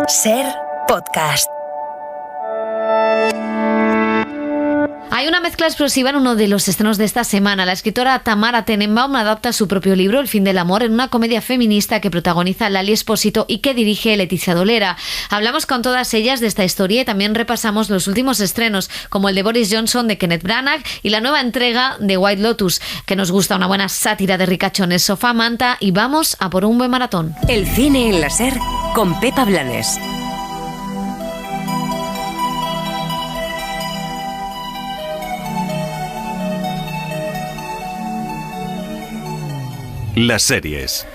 Ser Podcast. Hay una mezcla explosiva en uno de los estrenos de esta semana. La escritora Tamara Tenenbaum adapta su propio libro, El fin del amor, en una comedia feminista que protagoniza Lali Espósito y que dirige Leticia Dolera. Hablamos con todas ellas de esta historia y también repasamos los últimos estrenos, como el de Boris Johnson de Kenneth Branagh y la nueva entrega de White Lotus, que nos gusta, una buena sátira de ricachones, sofá, manta, y vamos a por un buen maratón. El cine en la Ser con Pepa Blanes. Las series.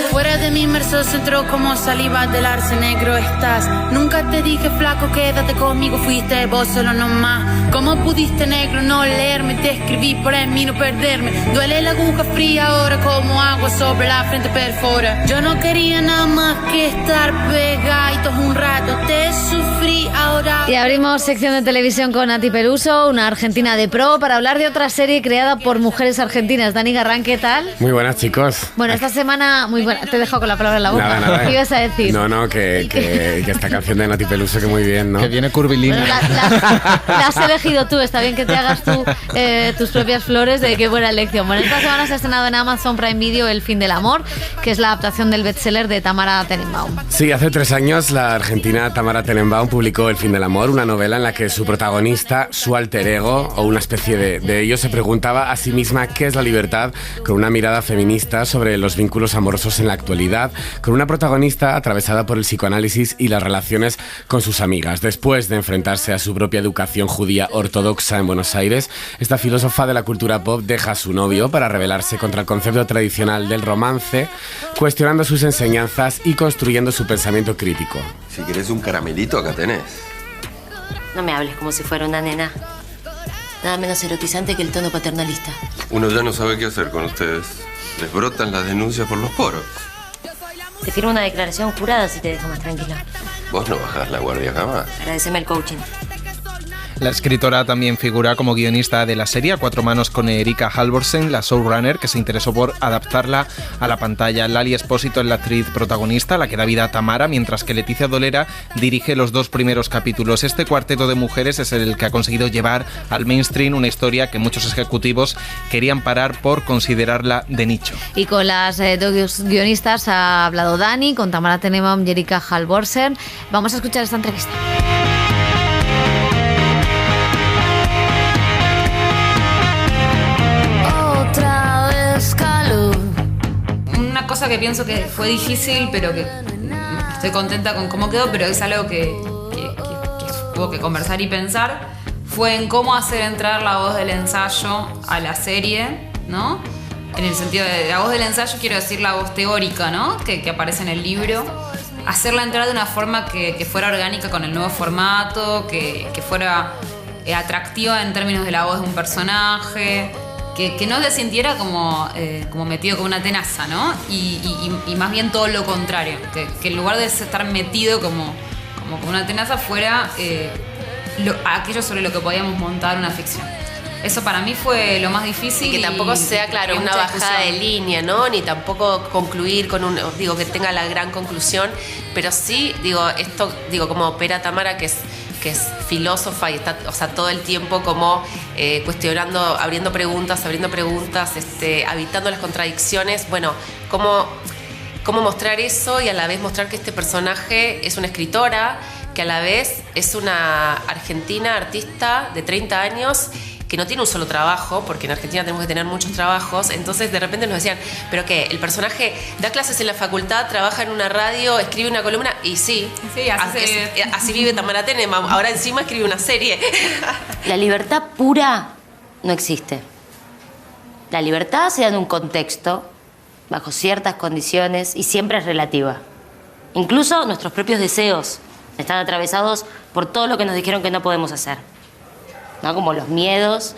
Fuera de mi inmerso centro como saliva del arce negro estás. Nunca te dije flaco, quédate conmigo, fuiste vos solo nomás. ¿Cómo pudiste negro no leerme? Te escribí por en mí no perderme. Duele la aguja fría ahora como agua sobre la frente perfora. Yo no quería nada más que estar pegaditos un rato. Te sufrí ahora. Y abrimos sección de televisión con Nati Peluso, una argentina de pro, para hablar de otra serie creada por mujeres argentinas. Dani Garrán, ¿qué tal? Muy buenas, chicos. Bueno, esta semana muy buena. Te he dejado con la palabra en la boca. Nada. ¿Qué ibas a decir? No, que esta canción de Nati Peluso que muy bien, ¿no? Que viene curvilínea. La has elegido tú, está bien que te hagas tú tus propias flores de qué buena elección. Bueno, esta semana se ha estrenado en Amazon Prime Video El fin del amor, que es la adaptación del bestseller de Tamara Tenenbaum. Sí, hace 3 años la argentina Tamara Tenenbaum publicó El fin del amor, una novela en la que su protagonista, su alter ego, o una especie de ello, se preguntaba a sí misma qué es la libertad, con una mirada feminista sobre los vínculos amorosos en la actualidad, con una protagonista atravesada por el psicoanálisis y las relaciones con sus amigas. Después de enfrentarse a su propia educación judía ortodoxa en Buenos Aires, esta filósofa de la cultura pop deja a su novio para rebelarse contra el concepto tradicional del romance, cuestionando sus enseñanzas y construyendo su pensamiento crítico. Si querés un caramelito, acá tenés. No me hables como si fuera una nena. Nada menos erotizante que el tono paternalista. Uno ya no sabe qué hacer con ustedes. Les brotan las denuncias por los poros. Te firmo una declaración jurada si te dejo más tranquila. Vos no bajás la guardia jamás. Agradeceme el coaching. La escritora también figura como guionista de la serie A Cuatro Manos con Erika Halvorsen, la showrunner que se interesó por adaptarla a la pantalla. Lali Espósito es la actriz protagonista, la que da vida a Tamara, mientras que Leticia Dolera dirige los 2 primeros capítulos. Este cuarteto de mujeres es el que ha conseguido llevar al mainstream una historia que muchos ejecutivos querían parar por considerarla de nicho. Y con las 2 guionistas ha hablado Dani, con Tamara Tenenbaum y Erika Halvorsen. Vamos a escuchar esta entrevista. Una cosa que pienso que fue difícil, pero que estoy contenta con cómo quedó, pero es algo que hubo que conversar y pensar, fue en cómo hacer entrar la voz del ensayo a la serie, ¿no? En el sentido de la voz del ensayo, quiero decir la voz teórica, ¿no? Que aparece en el libro. Hacerla entrar de una forma que fuera orgánica con el nuevo formato, que fuera atractiva en términos de la voz de un personaje, que no se sintiera como metido con una tenaza, ¿no? Y más bien todo lo contrario, que en lugar de estar metido como una tenaza fuera aquello sobre lo que podíamos montar una ficción. Eso para mí fue lo más difícil. Y que tampoco sea, claro, una bajada de línea, ¿no? Ni tampoco concluir con que tenga la gran conclusión, pero sí, como opera Tamara, que es filósofa y está, o sea, todo el tiempo como cuestionando, abriendo preguntas, habitando las contradicciones. Bueno, cómo mostrar eso y a la vez mostrar que este personaje es una escritora, que a la vez es una argentina artista de 30 años que no tiene un solo trabajo, porque en Argentina tenemos que tener muchos trabajos. Entonces de repente nos decían, ¿pero qué? El personaje da clases en la facultad, trabaja en una radio, escribe una columna, y sí así vive Tamara Tenenbaum. Ahora encima escribe una serie. La libertad pura no existe. La libertad se da en un contexto, bajo ciertas condiciones, y siempre es relativa. Incluso nuestros propios deseos están atravesados por todo lo que nos dijeron que no podemos hacer, ¿no? Como los miedos,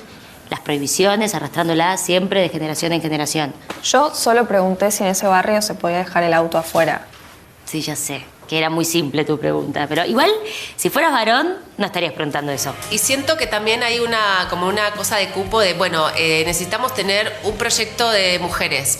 las prohibiciones, arrastrándolas siempre de generación en generación. Yo solo pregunté si en ese barrio se podía dejar el auto afuera. Sí, ya sé, que era muy simple tu pregunta, pero igual, si fueras varón, no estarías preguntando eso. Y siento que también hay como una cosa de cupo de, necesitamos tener un proyecto de mujeres.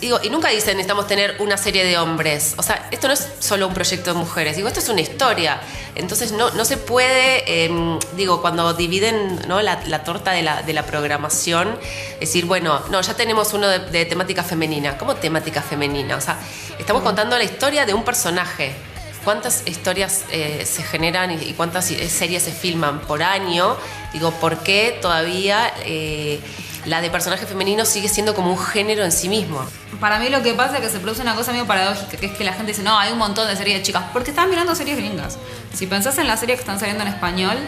digo, y nunca dicen necesitamos tener una serie de hombres. O sea, esto no es solo un proyecto de mujeres. Digo, esto es una historia. Entonces no se puede, digo, cuando dividen, ¿no?, la torta de la programación, decir, bueno, no, ya tenemos uno de temática femenina. ¿Cómo temática femenina? O sea, estamos contando la historia de un personaje. ¿Cuántas historias se generan y cuántas series se filman por año? Digo, ¿por qué todavía la de personaje femenino sigue siendo como un género en sí mismo? Para mí lo que pasa es que se produce una cosa medio paradójica, que es que la gente dice, no, hay un montón de series de chicas, porque están mirando series gringas. Si pensás en las series que están saliendo en español,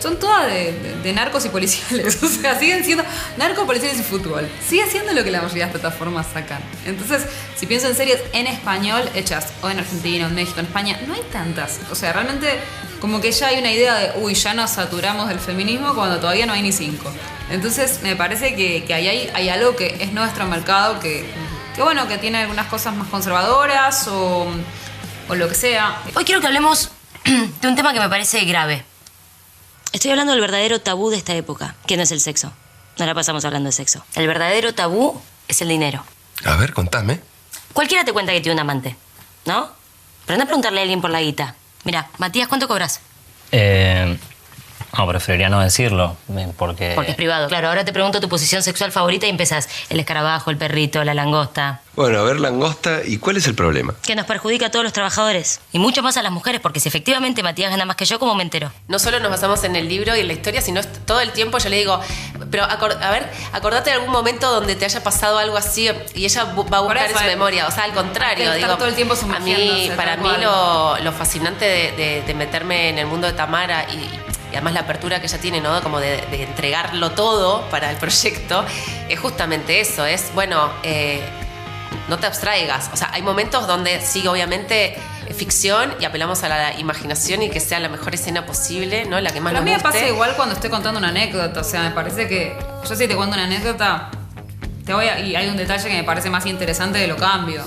son todas de narcos y policiales. O sea, siguen siendo narcos, policiales y fútbol. Sigue siendo lo que la mayoría de las plataformas sacan. Entonces, si pienso en series en español hechas o en Argentina, o en México, en España, no hay tantas. O sea, realmente como que ya hay una idea de, uy, ya nos saturamos del feminismo cuando todavía no hay ni 5. Entonces, me parece que ahí hay algo que es nuestro mercado, que bueno, que tiene algunas cosas más conservadoras o lo que sea. Hoy quiero que hablemos de un tema que me parece grave. Estoy hablando del verdadero tabú de esta época, que no es el sexo. No la pasamos hablando de sexo. El verdadero tabú es el dinero. A ver, contame. Cualquiera te cuenta que tiene un amante, ¿no? Pero anda a preguntarle a alguien por la guita. Mira, Matías, ¿cuánto cobras? No, preferiría no decirlo, porque... Porque es privado. Claro, ahora te pregunto tu posición sexual favorita y empezás. El escarabajo, el perrito, la langosta. Bueno, a ver, langosta, ¿y cuál es el problema? Que nos perjudica a todos los trabajadores. Y mucho más a las mujeres, porque si efectivamente Matías gana más que yo, ¿cómo me entero? No solo nos basamos en el libro y en la historia, sino todo el tiempo yo le digo, pero a ver, acordate de algún momento donde te haya pasado algo así, y ella va a buscar en su memoria. O sea, al contrario, digo, todo el tiempo para mí lo fascinante de meterme en el mundo de Tamara y además la apertura que ella tiene, ¿no?, como de entregarlo todo para el proyecto, es justamente eso, es, bueno, no te abstraigas. O sea, hay momentos donde sí, obviamente, ficción y apelamos a la imaginación y que sea la mejor escena posible, ¿no?, la que más nos guste. Pero a mí me pasa igual cuando estoy contando una anécdota. O sea, me parece que yo si te cuento una anécdota, y hay un detalle que me parece más interesante de lo cambio.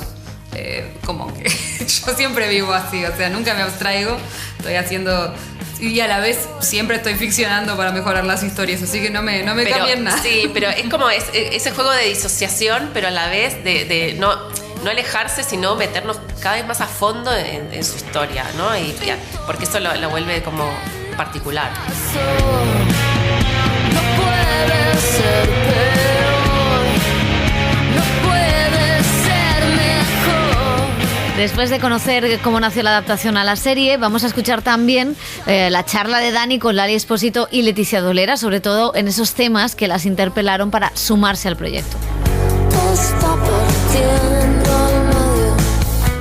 Como que yo siempre vivo así, o sea, nunca me abstraigo, estoy haciendo... Y a la vez siempre estoy ficcionando para mejorar las historias, así que no me cambien nada. Sí, pero es como ese juego de disociación, pero a la vez de no alejarse, sino meternos cada vez más a fondo en su historia, ¿no? Porque eso lo vuelve como particular. No puede ser peor, no puede ser mejor. Después de conocer cómo nació la adaptación a la serie, vamos a escuchar también la charla de Dani con Lali Espósito y Leticia Dolera, sobre todo en esos temas que las interpelaron para sumarse al proyecto.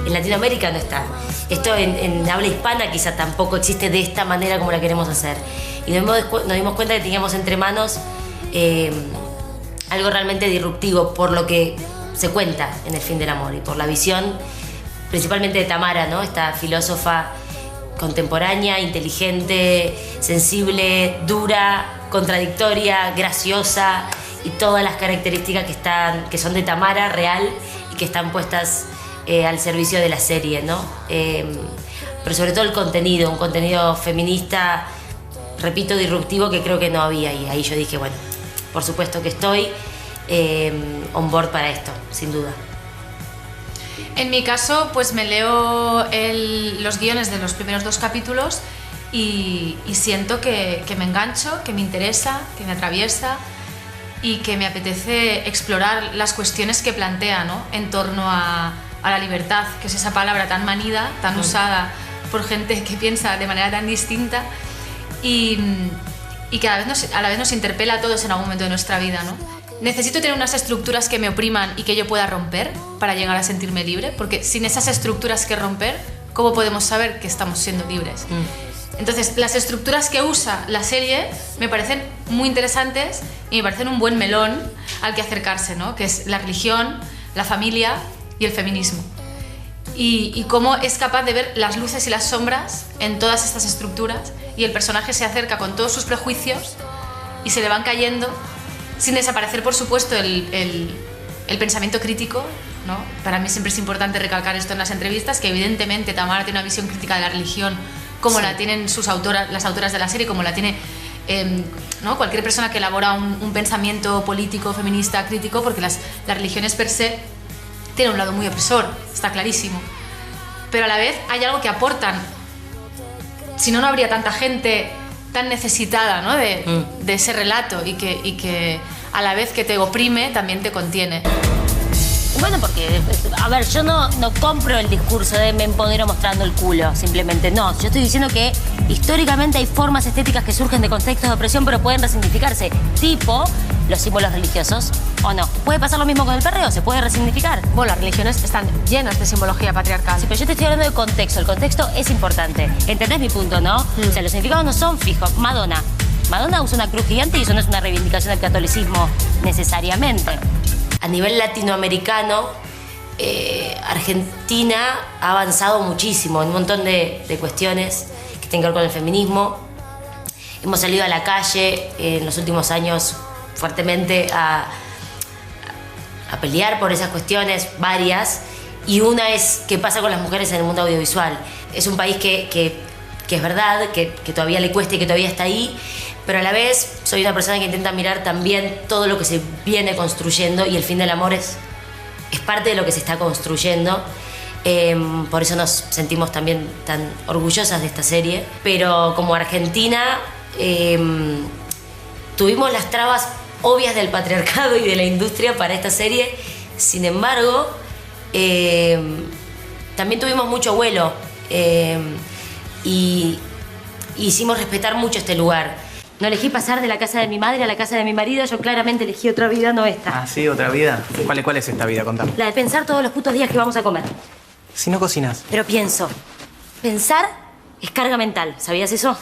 En Latinoamérica no está. Esto en habla hispana quizá tampoco existe de esta manera como la queremos hacer. Y nos dimos cuenta que teníamos entre manos algo realmente disruptivo por lo que se cuenta en El fin del amor y por la visión principalmente de Tamara, ¿no? Esta filósofa contemporánea, inteligente, sensible, dura, contradictoria, graciosa y todas las características que son de Tamara real y que están puestas al servicio de la serie, ¿no? Pero sobre todo el contenido, un contenido feminista, repito, disruptivo, que creo que no había, y ahí yo dije, bueno, por supuesto que estoy on board para esto, sin duda. En mi caso, pues me leo los guiones de los primeros 2 capítulos y siento que me engancho, que me interesa, que me atraviesa y que me apetece explorar las cuestiones que plantea, ¿no?, en torno a la libertad, que es esa palabra tan manida, tan usada por gente que piensa de manera tan distinta y que a la vez nos interpela a todos en algún momento de nuestra vida, ¿no? Necesito tener unas estructuras que me opriman y que yo pueda romper para llegar a sentirme libre, porque sin esas estructuras que romper, ¿cómo podemos saber que estamos siendo libres? Entonces, las estructuras que usa la serie me parecen muy interesantes y me parecen un buen melón al que acercarse, ¿no?, que es la religión, la familia y el feminismo. Y cómo es capaz de ver las luces y las sombras en todas estas estructuras, y el personaje se acerca con todos sus prejuicios y se le van cayendo, sin desaparecer, por supuesto, el pensamiento crítico, ¿no? Para mí siempre es importante recalcar esto en las entrevistas, que evidentemente Tamara tiene una visión crítica de la religión, como la tienen las autoras de la serie, como la tiene ¿no?, cualquier persona que elabora un pensamiento político, feminista, crítico, porque las religiones per se tiene un lado muy opresor, está clarísimo. Pero a la vez hay algo que aportan. Si no, no habría tanta gente tan necesitada, ¿no? de ese relato y que a la vez que te oprime, también te contiene. Bueno, porque, a ver, yo no compro el discurso de me empodero mostrando el culo, simplemente no. Yo estoy diciendo que históricamente hay formas estéticas que surgen de contextos de opresión, pero pueden resignificarse, tipo los símbolos religiosos, ¿o no? ¿Puede pasar lo mismo con el perreo? ¿Se puede resignificar? Bueno, las religiones están llenas de simbología patriarcal. Sí, pero yo te estoy hablando de contexto. El contexto es importante. ¿Entendés mi punto, no? O sea, los significados no son fijos. Madonna usa una cruz gigante y eso no es una reivindicación del catolicismo necesariamente. A nivel latinoamericano, Argentina ha avanzado muchísimo en un montón de cuestiones que tienen que ver con el feminismo. Hemos salido a la calle en los últimos años fuertemente a pelear por esas cuestiones, varias, y una es qué pasa con las mujeres en el mundo audiovisual. Es un país que es verdad, que todavía le cuesta y que todavía está ahí, pero a la vez soy una persona que intenta mirar también todo lo que se viene construyendo, y El fin del amor es parte de lo que se está construyendo. Por eso nos sentimos también tan orgullosas de esta serie. Pero como Argentina tuvimos las trabas obvias del patriarcado y de la industria para esta serie. Sin embargo, también tuvimos mucho vuelo y hicimos respetar mucho este lugar. No elegí pasar de la casa de mi madre a la casa de mi marido, yo claramente elegí otra vida, no esta. Ah, ¿sí? ¿Otra vida? ¿Cuál es esta vida? Contame. La de pensar todos los putos días que vamos a comer. Si no cocinas. Pero pienso. Pensar es carga mental, ¿sabías eso?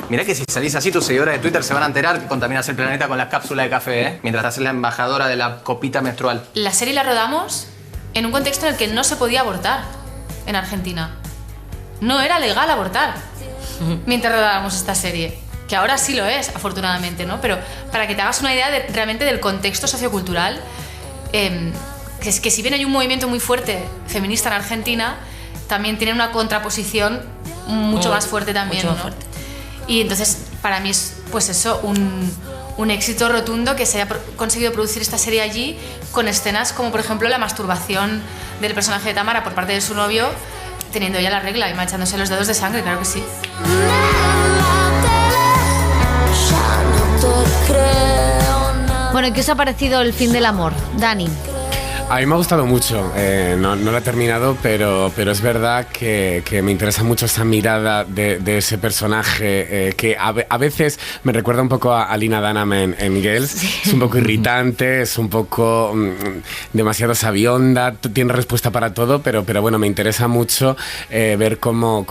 Mirá que si salís así, tus seguidores de Twitter se van a enterar que contaminas el planeta con las cápsulas de café, ¿eh? Mientras haces la embajadora de la copita menstrual. La serie la rodamos en un contexto en el que no se podía abortar en Argentina. No era legal abortar mientras rodábamos esta serie. Que ahora sí lo es, afortunadamente, ¿no? Pero para que te hagas una idea realmente del contexto sociocultural, que si bien hay un movimiento muy fuerte feminista en Argentina, también tiene una contraposición mucho más fuerte también, mucho ¿no? más fuerte. Y entonces, para mí es, pues eso, un éxito rotundo que se haya conseguido producir esta serie allí, con escenas como, por ejemplo, la masturbación del personaje de Tamara por parte de su novio, teniendo ya la regla y manchándose los dedos de sangre, claro que sí. Bueno, ¿y qué os ha parecido El fin del amor, Dani? A mí me ha gustado mucho, no la he terminado, pero es verdad que me interesa mucho esa mirada de ese personaje que a veces me recuerda un poco a Lina Dunham en Girls. Sí. Es un poco irritante, es un poco demasiado sabionda, tiene respuesta para todo, pero bueno, me interesa mucho ver cómo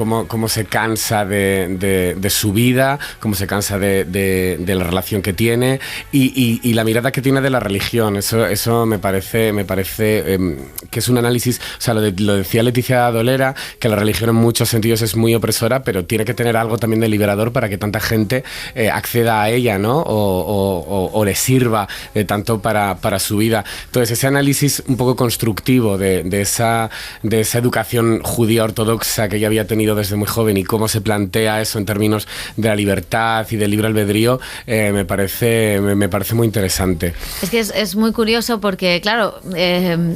se cansa de su vida, cómo se cansa de la relación que tiene y la mirada que tiene de la religión. Eso me parece que es un análisis, o sea, lo decía Leticia Dolera, que la religión en muchos sentidos es muy opresora, pero tiene que tener algo también de liberador para que tanta gente acceda a ella, ¿no? O le sirva tanto para su vida. Entonces, ese análisis un poco constructivo de esa educación judía ortodoxa que ella había tenido desde muy joven y cómo se plantea eso en términos de la libertad y del libre albedrío, me parece muy interesante. Es que es muy curioso porque, claro,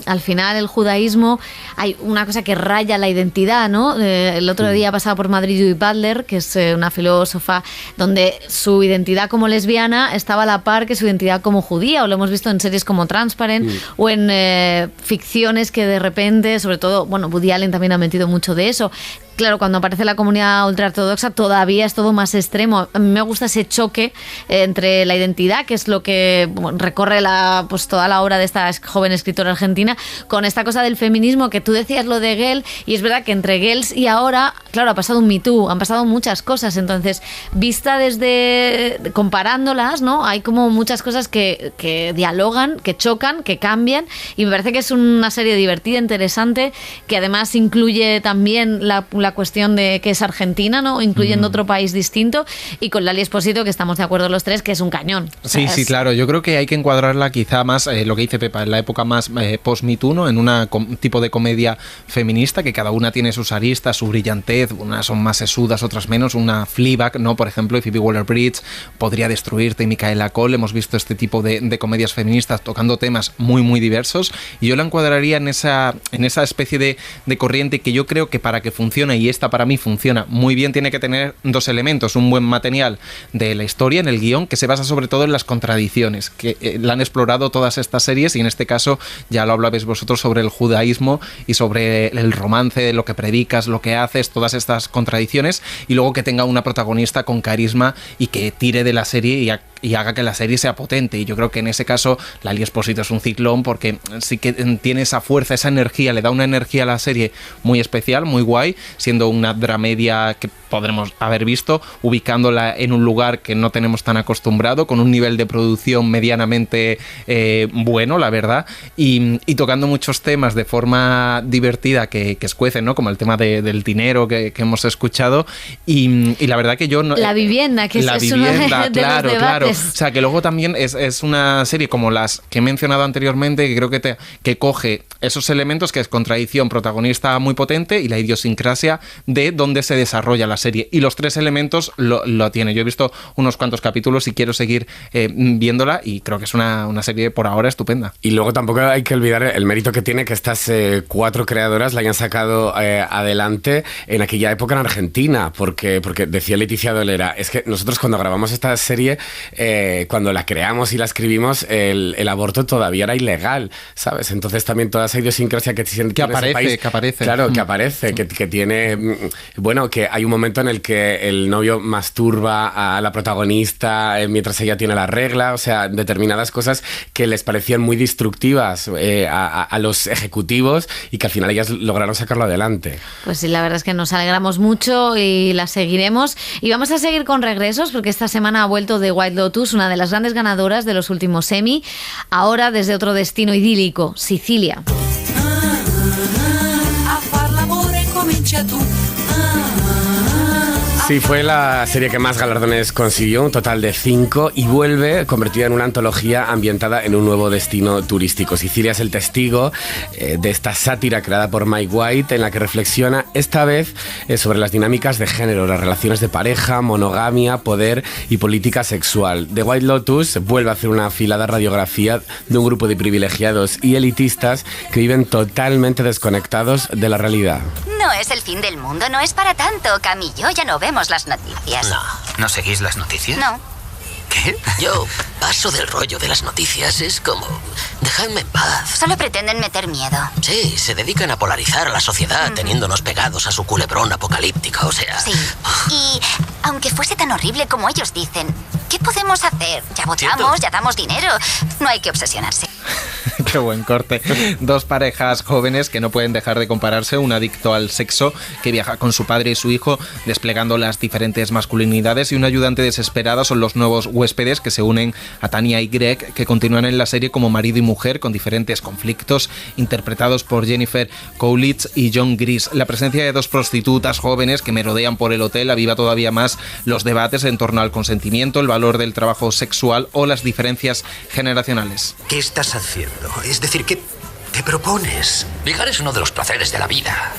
al final el judaísmo hay una cosa que raya la identidad, ¿no? El otro día pasaba por Madrid Judith Butler, que es una filósofa, donde su identidad como lesbiana estaba a la par que su identidad como judía, o lo hemos visto en series como Transparent o en ficciones que de repente, sobre todo, bueno, Woody Allen también ha metido mucho de eso. Claro, cuando aparece la comunidad ultraortodoxa todavía es todo más extremo. A mí me gusta ese choque entre la identidad, que es lo que recorre pues toda la obra de esta joven escritora argentina, con esta cosa del feminismo, que tú decías lo de Gel, y es verdad que entre Gels y ahora, claro, ha pasado un Me Too, han pasado muchas cosas. Entonces, vista desde comparándolas, ¿no? Hay como muchas cosas que dialogan, que chocan, que cambian, y me parece que es una serie divertida, interesante, que además incluye también la la cuestión de que es Argentina, ¿no? Incluyendo otro país distinto, y con Lali Espósito, que estamos de acuerdo los tres, que es un cañón. Sí, sí, claro. Yo creo que hay que encuadrarla quizá más, lo que dice Pepa, en la época más post-Me Too, ¿no? En un tipo de comedia feminista, que cada una tiene sus aristas, su brillantez, unas son más sesudas, otras menos. Una Fleabag, ¿no? Por ejemplo, y Phoebe Waller-Bridge, Podría destruirte, y Micaela Coel. Hemos visto este tipo de comedias feministas tocando temas muy, muy diversos, y yo la encuadraría en esa especie de corriente que yo creo que para que funcione, y esta para mí funciona muy bien, tiene que tener dos elementos: un buen material de la historia, en el guión, que se basa sobre todo en las contradicciones, que la han explorado todas estas series, y en este caso ya lo hablabais vosotros sobre el judaísmo y sobre el romance, lo que predicas, lo que haces, todas estas contradicciones, y luego que tenga una protagonista con carisma y que tire de la serie y haga que la serie sea potente. Y yo creo que en ese caso Lali Espósito es un ciclón, porque sí que tiene esa fuerza, esa energía, le da una energía a la serie muy especial, muy guay, siendo una dramedia que podremos haber visto, ubicándola en un lugar que no tenemos tan acostumbrado, con un nivel de producción medianamente bueno, la verdad, y tocando muchos temas de forma divertida que escuecen, ¿no? Como el tema del dinero que hemos escuchado, y la verdad que yo... La vivienda, que es uno de claro, los debates. Claro. O sea, que luego también es una serie como las que he mencionado anteriormente, que creo que coge esos elementos, que es contradicción, protagonista muy potente, y la idiosincrasia de donde se desarrolla la serie. Y los tres elementos lo tiene. Yo he visto unos cuantos capítulos y quiero seguir viéndola, y creo que es una serie por ahora estupenda. Y luego tampoco hay que olvidar el mérito que tiene que estas 4 creadoras la hayan sacado adelante en aquella época en Argentina, porque decía Leticia Dolera, es que nosotros cuando grabamos esta serie, cuando la creamos y la escribimos, el aborto todavía era ilegal, ¿sabes? Entonces también toda esa idiosincrasia que tiene ese país, que aparece. Claro, que aparece, que tiene... Bueno, que hay un momento en el que el novio masturba a la protagonista mientras ella tiene la regla, o sea, determinadas cosas que les parecían muy destructivas a los ejecutivos, y que al final ellas lograron sacarlo adelante. Pues sí, la verdad es que nos alegramos mucho y la seguiremos. Y vamos a seguir con regresos, porque esta semana ha vuelto The White Lotus, una de las grandes ganadoras de los últimos Emmy, ahora desde otro destino idílico, Sicilia. A far l'amore comincia tu. Sí, fue la serie que más galardones consiguió, un total de 5, y vuelve convertida en una antología ambientada en un nuevo destino turístico. Sicilia es el testigo de esta sátira creada por Mike White, en la que reflexiona esta vez sobre las dinámicas de género, las relaciones de pareja, monogamia, poder y política sexual. The White Lotus vuelve a hacer una afilada radiografía de un grupo de privilegiados y elitistas que viven totalmente desconectados de la realidad. No es el fin del mundo, no es para tanto. Cam y yo ya no vemos las noticias. ¿No seguís las noticias? No. ¿Qué? Yo paso del rollo de las noticias, es como... dejadme en paz. Solo pretenden meter miedo. Sí, se dedican a polarizar a la sociedad teniéndonos pegados a su culebrón apocalíptico, o sea... Sí, y aunque fuese tan horrible como ellos dicen, ¿qué podemos hacer? Ya votamos, ya damos dinero. No hay que obsesionarse. Qué buen corte. 2 parejas jóvenes que no pueden dejar de compararse, un adicto al sexo que viaja con su padre y su hijo desplegando las diferentes masculinidades, y un ayudante desesperado son los nuevos huéspedes que se unen a Tania y Greg, que continúan en la serie como marido y mujer con diferentes conflictos, interpretados por Jennifer Coolidge y John Gris. La presencia de 2 prostitutas jóvenes que merodean por el hotel aviva todavía más los debates en torno al consentimiento, el valor del trabajo sexual o las diferencias generacionales. ¿Qué estás haciendo? Es decir, ¿qué te propones? Ligar es uno de los placeres de la vida.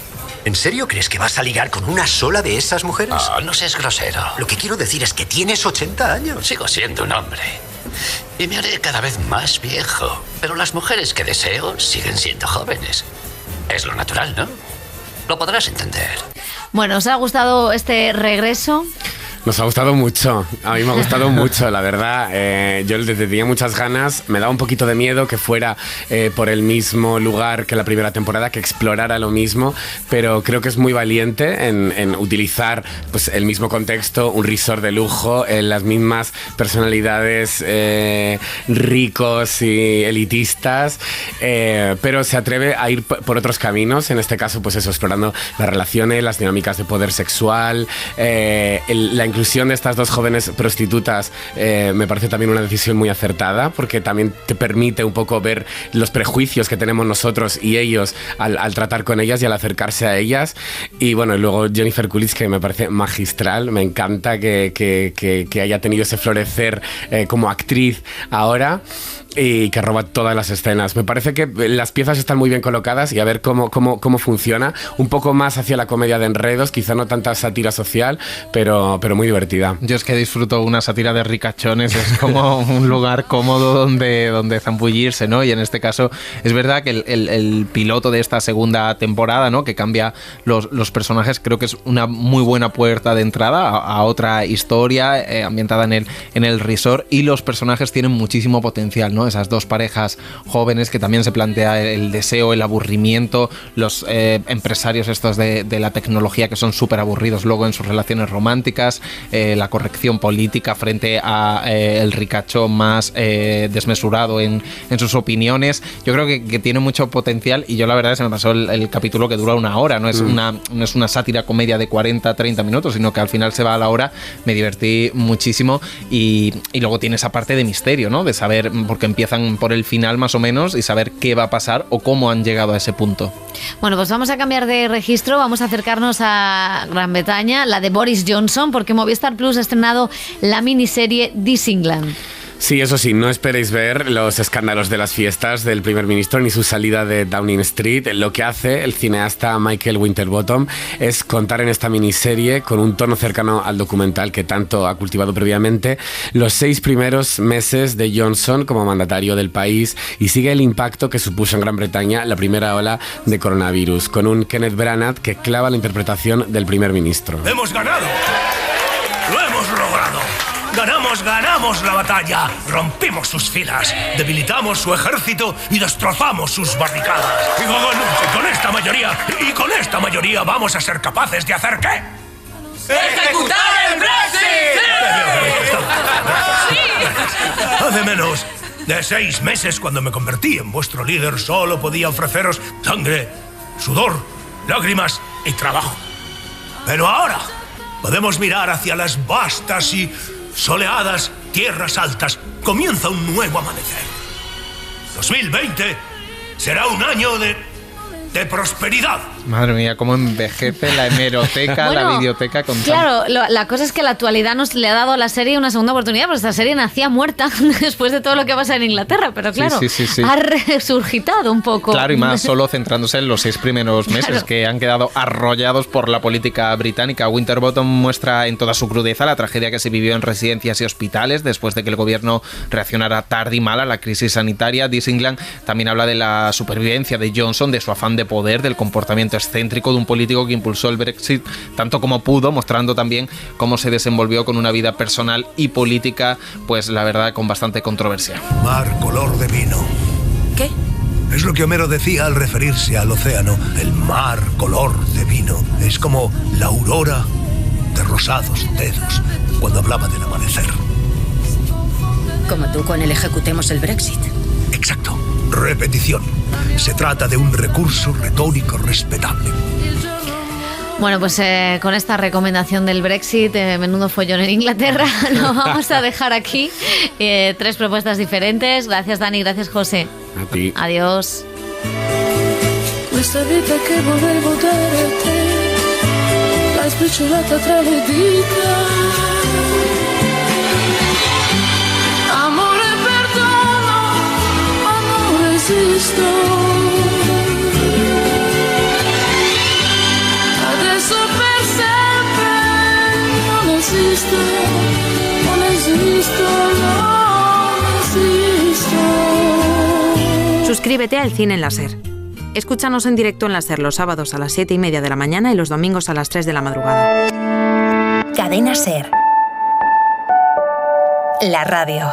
¿En serio crees que vas a ligar con una sola de esas mujeres? Oh, no seas grosero. Lo que quiero decir es que tienes 80 años. Sigo siendo un hombre. Y me haré cada vez más viejo. Pero las mujeres que deseo siguen siendo jóvenes. Es lo natural, ¿no? Lo podrás entender. Bueno, ¿os ha gustado este regreso? Nos ha gustado mucho, a mí me ha gustado mucho, la verdad. Yo le tenía muchas ganas, me daba un poquito de miedo que fuera por el mismo lugar que la primera temporada, que explorara lo mismo, pero creo que es muy valiente en utilizar pues, el mismo contexto, un resort de lujo, las mismas personalidades ricos y elitistas, pero se atreve a ir por otros caminos, en este caso pues eso, explorando las relaciones, las dinámicas de poder sexual, la inclusión de estas 2 jóvenes prostitutas me parece también una decisión muy acertada, porque también te permite un poco ver los prejuicios que tenemos nosotros y ellos al tratar con ellas y al acercarse a ellas. Y bueno, y luego Jennifer Coolidge, que me parece magistral, me encanta que haya tenido ese florecer como actriz ahora, y que roba todas las escenas. Me parece que las piezas están muy bien colocadas, y a ver cómo funciona, un poco más hacia la comedia de enredos, quizá no tanta sátira social, pero muy divertida. Yo es que disfruto una sátira de ricachones, es como un lugar cómodo donde zambullirse, ¿no? Y en este caso es verdad que el piloto de esta segunda temporada, ¿no?, que cambia los personajes, creo que es una muy buena puerta de entrada a otra historia ambientada en el resort, y los personajes tienen muchísimo potencial, ¿no? Esas 2 parejas jóvenes que también se plantea el deseo, el aburrimiento, los empresarios estos de la tecnología que son súper aburridos luego en sus relaciones románticas, la corrección política frente a el ricachón más desmesurado en sus opiniones. Yo creo que tiene mucho potencial, y yo la verdad se me pasó el capítulo que dura 1 hora, no es una sátira comedia de 40-30 minutos, sino que al final se va a la hora. Me divertí muchísimo, y luego tiene esa parte de misterio, ¿no?, de saber, porque empiezan por el final más o menos, y saber qué va a pasar o cómo han llegado a ese punto. Bueno, pues vamos a cambiar de registro, vamos a acercarnos a Gran Bretaña, la de Boris Johnson, porque Movistar Plus ha estrenado la miniserie This England. Sí, eso sí, no esperéis ver los escándalos de las fiestas del primer ministro ni su salida de Downing Street. Lo que hace el cineasta Michael Winterbottom es contar en esta miniserie, con un tono cercano al documental que tanto ha cultivado previamente, los 6 primeros meses de Johnson como mandatario del país, y sigue el impacto que supuso en Gran Bretaña la primera ola de coronavirus, con un Kenneth Branagh que clava la interpretación del primer ministro. ¡Hemos ganado! ¡Lo hemos logrado! Ganamos la batalla, rompimos sus filas, debilitamos su ejército y destrozamos sus barricadas. Y con esta mayoría vamos a ser capaces de hacer ¿qué? ¡Ejecutar el Brexit! ¡Sí! Hace menos de 6 meses, cuando me convertí en vuestro líder, solo podía ofreceros sangre, sudor, lágrimas y trabajo. Pero ahora podemos mirar hacia las vastas y soleadas tierras altas. Comienza un nuevo amanecer. 2020 será un año de prosperidad. Madre mía, cómo envejece la hemeroteca, bueno, la videoteca con claro, la cosa es que la actualidad nos le ha dado a la serie una segunda oportunidad, porque esta serie nacía muerta después de todo lo que pasa en Inglaterra, pero claro, sí. Ha resurgitado un poco. Claro, y más solo centrándose en los 6 primeros meses, claro, que han quedado arrollados por la política británica. Winterbottom muestra en toda su crudeza la tragedia que se vivió en residencias y hospitales después de que el gobierno reaccionara tarde y mal a la crisis sanitaria. This England también habla de la supervivencia de Johnson, de su afán de poder, del comportamiento excéntrico de un político que impulsó el Brexit tanto como pudo, mostrando también cómo se desenvolvió con una vida personal y política, pues la verdad, con bastante controversia. Mar color de vino. ¿Qué? Es lo que Homero decía al referirse al océano. El mar color de vino. Es como la aurora de rosados dedos, cuando hablaba del amanecer. Como tú con el ejecutemos el Brexit. Exacto. Repetición. Se trata de un recurso retórico respetable. Bueno, pues con esta recomendación del Brexit, menudo follón en Inglaterra, lo vamos a dejar aquí. 3 propuestas diferentes. Gracias, Dani. Gracias, José. A ti. Adiós. Questa vita che volevo dare a te, l'hai spicciolata tra le dita. Amore, perdono, ma non resisto. Adesso per sempre non esisto, non esisto, non esisto. Suscríbete al Cine en la SER. Escúchanos en directo en la SER los sábados a las 7:30 de la mañana y los domingos a las 3 de la madrugada. Cadena SER. La radio.